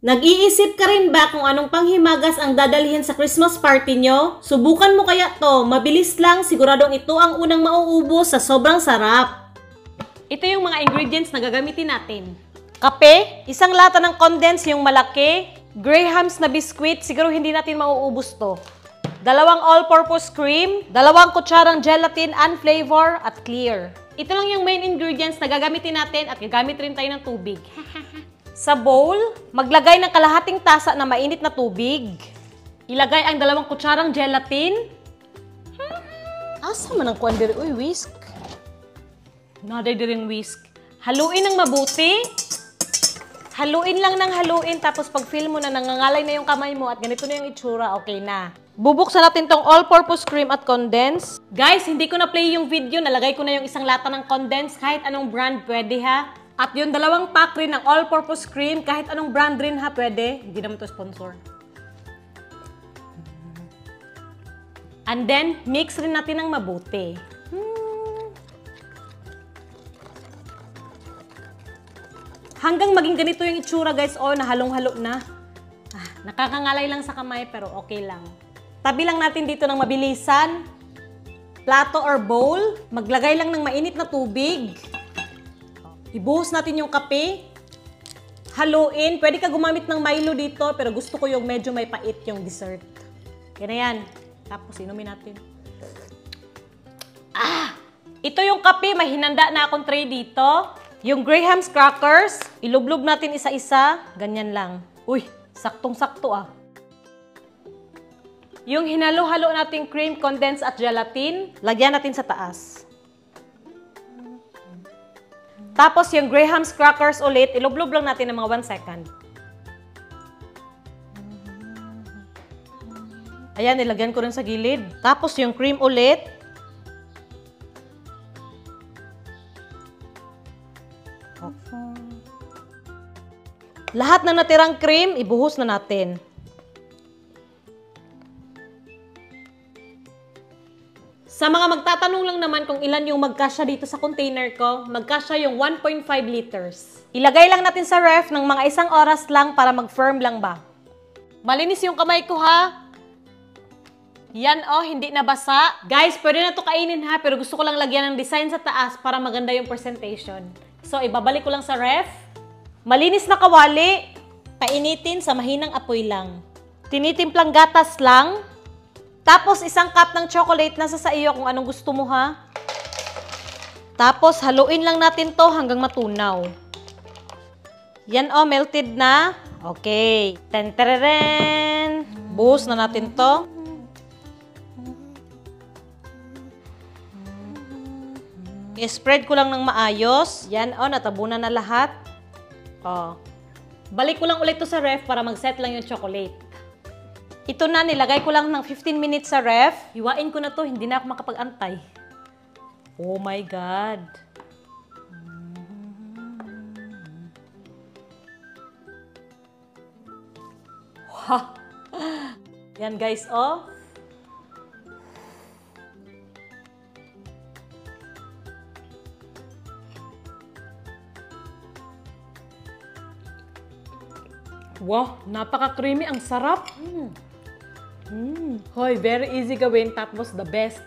Nag-iisip ka rin ba kung anong panghimagas ang dadalhin sa Christmas party nyo? Subukan mo kaya to. Mabilis lang, siguradong ito ang unang mauubos sa sobrang sarap. Ito yung mga ingredients na gagamitin natin. Kape, isang lata ng condensed yung malaki, Graham's na biscuit, siguro hindi natin mauubos to. 2 all-purpose cream, 2 kutsarang gelatin, unflavor, at clear. Ito lang yung main ingredients na gagamitin natin at gagamit rin tayo ng tubig. Sa bowl, maglagay ng kalahating tasa na mainit na tubig. Ilagay ang 2 kutsarang gelatin. Asa man ang kuwan diri? Uy, whisk. Naday diring whisk. Haluin ng mabuti. Haluin lang ng haluin, tapos pag feel mo na nangangalay na yung kamay mo at ganito na yung itsura, okay na. Bubuksan natin tong all-purpose cream at condensed. Guys, hindi ko na-play yung video. Nalagay ko na yung isang lata ng condensed. Kahit anong brand, pwede ha. At yung 2 pack rin ng all-purpose cream, kahit anong brand rin ha, pwede. Hindi naman to sponsor. And then, mix rin natin ng mabuti. Hanggang maging ganito yung itsura, guys. Oh, nahalong-halo na. Nakakangalay lang sa kamay, pero okay lang. Tabi lang natin dito ng mabilisan. Plato or bowl. Maglagay lang ng mainit na tubig. Ibuhos natin yung kape. Haluin. Pwede ka gumamit ng Milo dito, pero gusto ko yung medyo may pait yung dessert. Yan na yan. Tapos inumin natin. Ito yung kape. May hinanda na akong tray dito. Yung Graham's crackers, ilublob natin isa-isa. Ganyan lang. Uy, saktong-sakto ah. Yung hinalo-halo nating cream, condensed at gelatin, lagyan natin sa taas. Tapos yung Graham's crackers ulit, ilublob lang natin ng mga 1 second. Ayan, nilagyan ko rin sa gilid. Tapos yung cream ulit. Lahat ng natirang cream, ibuhos na natin. Sa mga magtatanong lang naman kung ilan yung magkasya dito sa container ko, magkasya yung 1.5 liters. Ilagay lang natin sa ref ng mga 1 oras lang para mag-firm lang ba. Malinis yung kamay ko ha. Yan oh, hindi nabasa. Guys, pwede na to kainin ha, pero gusto ko lang lagyan ng design sa taas para maganda yung presentation. So, ibabalik ko lang sa ref. Malinis na kawali. Painitin sa mahinang apoy lang. Tinitimplang gatas lang. Tapos, 1 cup ng chocolate nasa sa iyo kung anong gusto mo ha. Tapos, haluin lang natin to hanggang matunaw. Yan oh, melted na. Okay. Tentereren. Buhos na natin to. I-spread ko lang ng maayos. Yan oh, natabunan na lahat. Oh. Balik ko lang ulit to sa ref para mag-set lang yung chocolate. Ito na, nilagay ko lang ng 15 minutes sa ref. Hiwain ko na to, hindi na ako makapag-antay. Oh my God. Wow. Yan guys, oh. Wow, napaka-creamy. Ang sarap. Hoy, very easy gawin. Tapos the best.